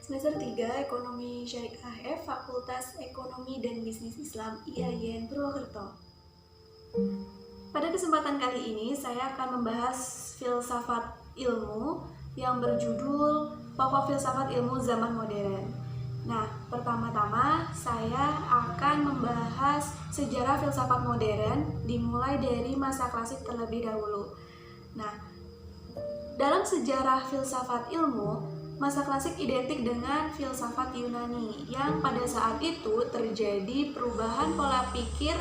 Semester 3 Ekonomi Syariah F, Fakultas Ekonomi dan Bisnis Islam IAIN Purwokerto. Pada kesempatan kali ini saya akan membahas filsafat ilmu yang berjudul Pokok Filsafat Ilmu Zaman Modern. Nah, pertama-tama saya akan membahas sejarah filsafat modern dimulai dari masa klasik terlebih dahulu. Nah, dalam sejarah filsafat ilmu, masa klasik identik dengan filsafat Yunani yang pada saat itu terjadi perubahan pola pikir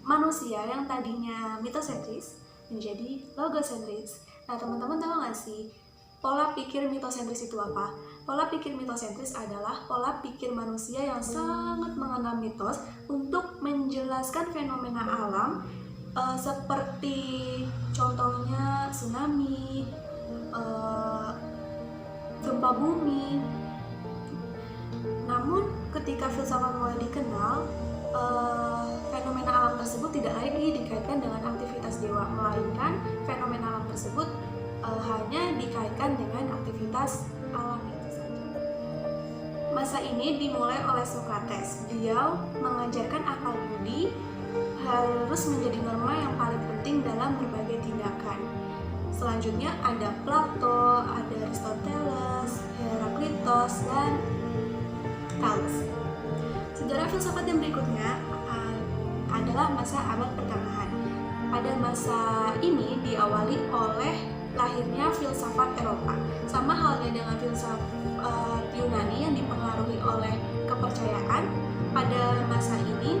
manusia yang tadinya mitosentris menjadi logosentris. Nah, teman-teman tahu nggak sih pola pikir mitosentris itu apa? Pola pikir mitosentris adalah pola pikir manusia yang sangat mengenal mitos untuk menjelaskan fenomena alam seperti contohnya tsunami, gempa bumi. Namun ketika filsafat mulai dikenal, fenomena alam tersebut tidak lagi dikaitkan dengan aktivitas dewa, melainkan fenomena alam tersebut hanya dikaitkan dengan aktivitas alam itu saja. Masa ini dimulai oleh Socrates. Beliau mengajarkan akal budi harus menjadi norma yang paling penting dalam berbagai tindakan. Selanjutnya ada Plato, ada Aristoteles, Heraklitos, dan Thales. Sejarah filsafat yang berikutnya adalah masa abad pertengahan. Pada masa ini diawali oleh lahirnya filsafat Eropa. Sama halnya dengan filsafat Yunani yang dipengaruhi oleh kepercayaan, pada masa ini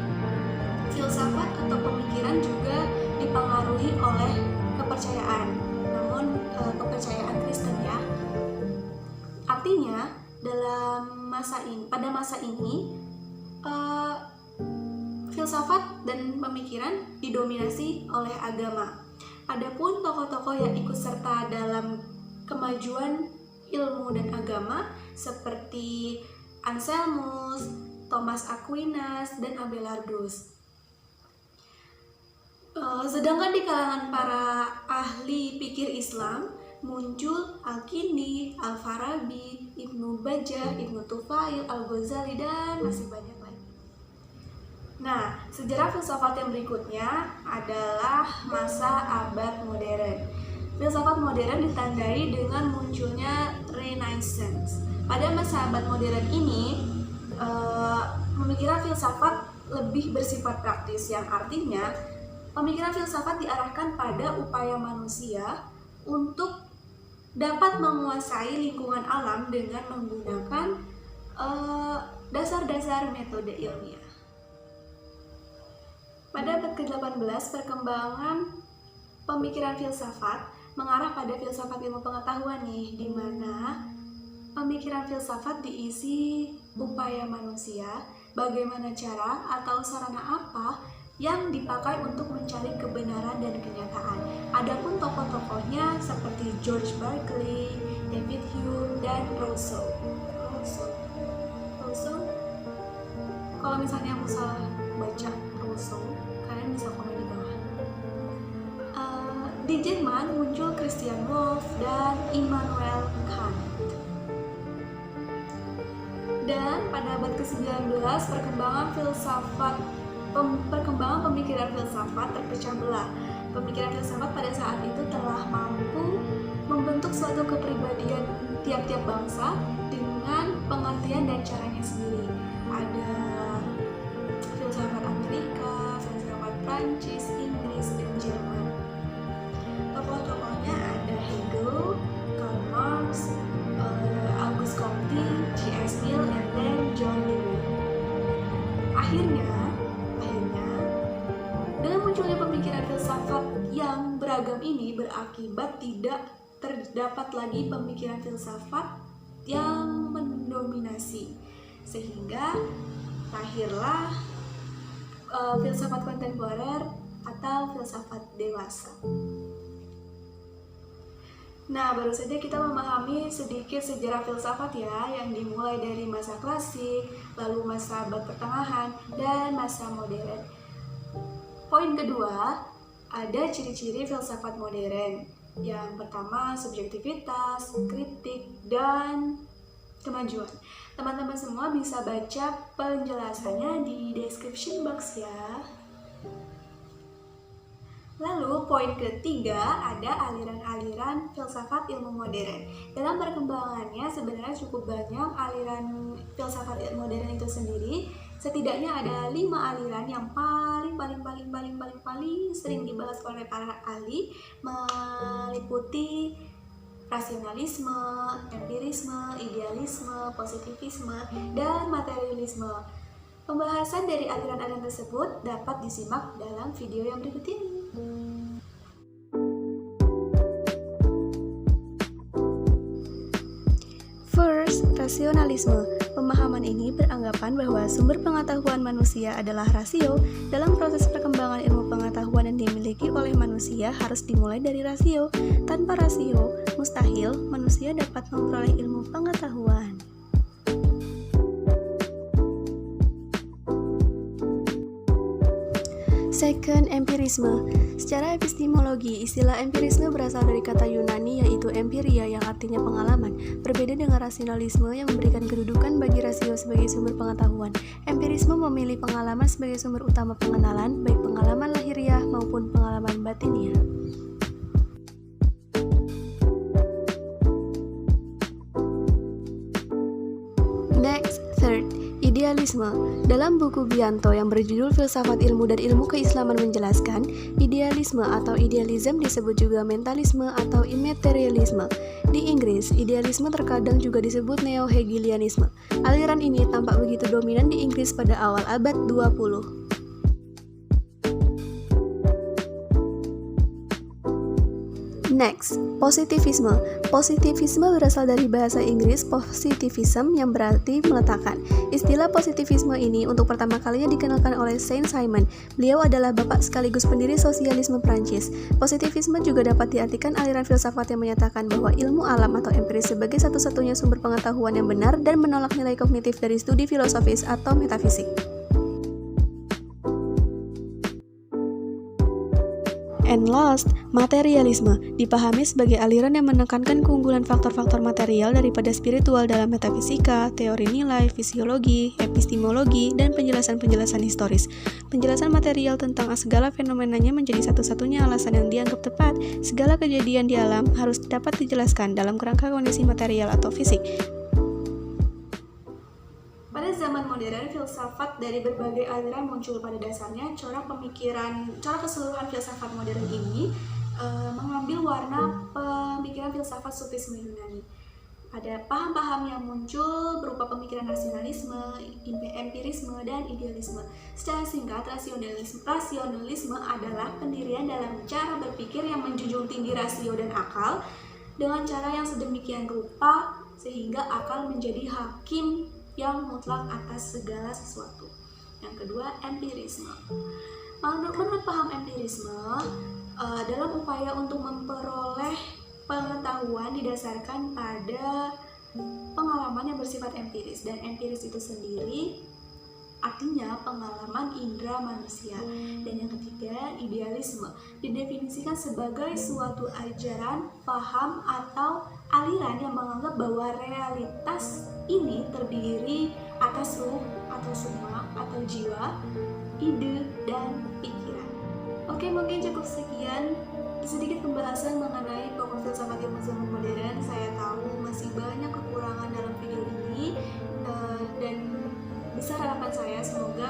filsafat atau pemikiran juga dipengaruhi oleh kepercayaan, namun kepercayaan Kristen ya. Artinya pada masa ini filsafat dan pemikiran didominasi oleh agama. Adapun tokoh-tokoh yang ikut serta dalam kemajuan ilmu dan agama seperti Anselmus, Thomas Aquinas, dan Abelardus. Sedangkan di kalangan para ahli pikir Islam muncul Al-Kindi, Al-Farabi, Ibnu Bajjah, Ibnu Tufail, Al-Ghazali, dan masih banyak lagi. Nah, sejarah filsafat yang berikutnya adalah masa abad modern. Filsafat modern ditandai dengan munculnya Renaissance. Pada masa abad modern ini, pemikiran filsafat lebih bersifat praktis, yang artinya pemikiran filsafat diarahkan pada upaya manusia untuk dapat menguasai lingkungan alam dengan menggunakan dasar-dasar metode ilmiah. Pada abad ke-18, perkembangan pemikiran filsafat mengarah pada filsafat ilmu pengetahuan nih, di mana pemikiran filsafat diisi upaya manusia, bagaimana cara atau sarana apa yang dipakai untuk mencari kebenaran dan kenyataan. Adapun tokoh-tokohnya seperti George Berkeley, David Hume, dan Rousseau. Kalau misalnya aku salah baca Rousseau, kalian bisa komen di bawah. Di Jerman muncul Christian Wolff dan Immanuel Kant. Dan pada abad ke-19 perkembangan pemikiran filsafat terpecah belah. Pemikiran filsafat pada saat itu telah mampu membentuk suatu kepribadian tiap-tiap bangsa dengan pengertian dan caranya sendiri. Ada filsafat Amerika, filsafat Prancis, Inggris, dan Jerman. Tokoh-tokohnya ada Hegel, Karl Marx, Auguste Comte, J.S. Mill, dan John Dewey. Akhirnya dengan munculnya pemikiran filsafat yang beragam ini berakibat tidak terdapat lagi pemikiran filsafat yang mendominasi, sehingga lahirlah filsafat kontemporer atau filsafat dewasa. Nah, baru saja kita memahami sedikit sejarah filsafat ya, yang dimulai dari masa klasik, lalu masa abad pertengahan, dan masa modern. Poin kedua, ada ciri-ciri filsafat modern. Yang pertama, subjektivitas, kritik, dan kemajuan. Teman-teman semua bisa baca penjelasannya di description box ya. Lalu poin ketiga ada aliran-aliran filsafat ilmu modern. Dalam perkembangannya sebenarnya cukup banyak aliran filsafat ilmu modern itu sendiri. Setidaknya ada 5 aliran yang paling sering dibahas oleh para ahli, meliputi rasionalisme, empirisme, idealisme, positivisme, dan materialisme. Pembahasan dari aliran-aliran tersebut dapat disimak dalam video yang berikut ini. First, rasionalisme. Pemahaman ini beranggapan bahwa sumber pengetahuan manusia adalah rasio. Dalam proses perkembangan ilmu pengetahuan yang dimiliki oleh manusia harus dimulai dari rasio. Tanpa rasio, mustahil manusia dapat memperoleh ilmu pengetahuan. Second, empirisme. Secara epistemologi, istilah empirisme berasal dari kata Yunani yaitu empiria yang artinya pengalaman. Berbeda dengan rasionalisme yang memberikan kedudukan bagi rasio sebagai sumber pengetahuan. Empirisme memilih pengalaman sebagai sumber utama pengenalan, baik pengalaman lahiriah maupun pengalaman batiniah. Next, third, idealisme. Dalam buku Bianto yang berjudul Filsafat Ilmu dan Ilmu Keislaman menjelaskan, idealisme atau idealism disebut juga mentalisme atau immaterialisme. Di Inggris, idealisme terkadang juga disebut neo-hegelianisme. Aliran ini tampak begitu dominan di Inggris pada awal abad 20. Next, positivisme. Positivisme berasal dari bahasa Inggris positivism yang berarti meletakkan. Istilah positivisme ini untuk pertama kalinya dikenalkan oleh Saint Simon. Beliau adalah bapak sekaligus pendiri sosialisme Prancis. Positivisme juga dapat diartikan aliran filsafat yang menyatakan bahwa ilmu alam atau empiris sebagai satu-satunya sumber pengetahuan yang benar dan menolak nilai kognitif dari studi filosofis atau metafisik. And last, materialisme dipahami sebagai aliran yang menekankan keunggulan faktor-faktor material daripada spiritual dalam metafisika, teori nilai, fisiologi, epistemologi, dan penjelasan-penjelasan historis. Penjelasan material tentang segala fenomenanya menjadi satu-satunya alasan yang dianggap tepat. Segala kejadian di alam harus dapat dijelaskan dalam kerangka kondisi material atau fisik. Pada zaman modern, filsafat dari berbagai aliran muncul. Pada dasarnya, corak keseluruhan filsafat modern ini mengambil warna pemikiran filsafat sufisme Yunani. Ada paham-paham yang muncul berupa pemikiran rasionalisme, empirisme, dan idealisme. Secara singkat, rasionalisme adalah pendirian dalam cara berpikir yang menjunjung tinggi rasio dan akal dengan cara yang sedemikian rupa sehingga akal menjadi hakim yang mutlak atas segala sesuatu. Yang kedua, empirisme. Menurut paham empirisme, dalam upaya untuk memperoleh pengetahuan didasarkan pada pengalaman yang bersifat empiris, dan empiris itu sendiri artinya pengalaman indera manusia. Dan yang ketiga, idealisme didefinisikan sebagai suatu ajaran, paham, atau aliran yang menganggap bahwa realitas ini terdiri atas ruh atau sukma atau jiwa, ide, dan pikiran. Oke, mungkin cukup sekian sedikit pembahasan mengenai pokok filsafat ilmu zaman modern. Saya tahu masih banyak kekurangan dalam video ini dan besar harapan saya semoga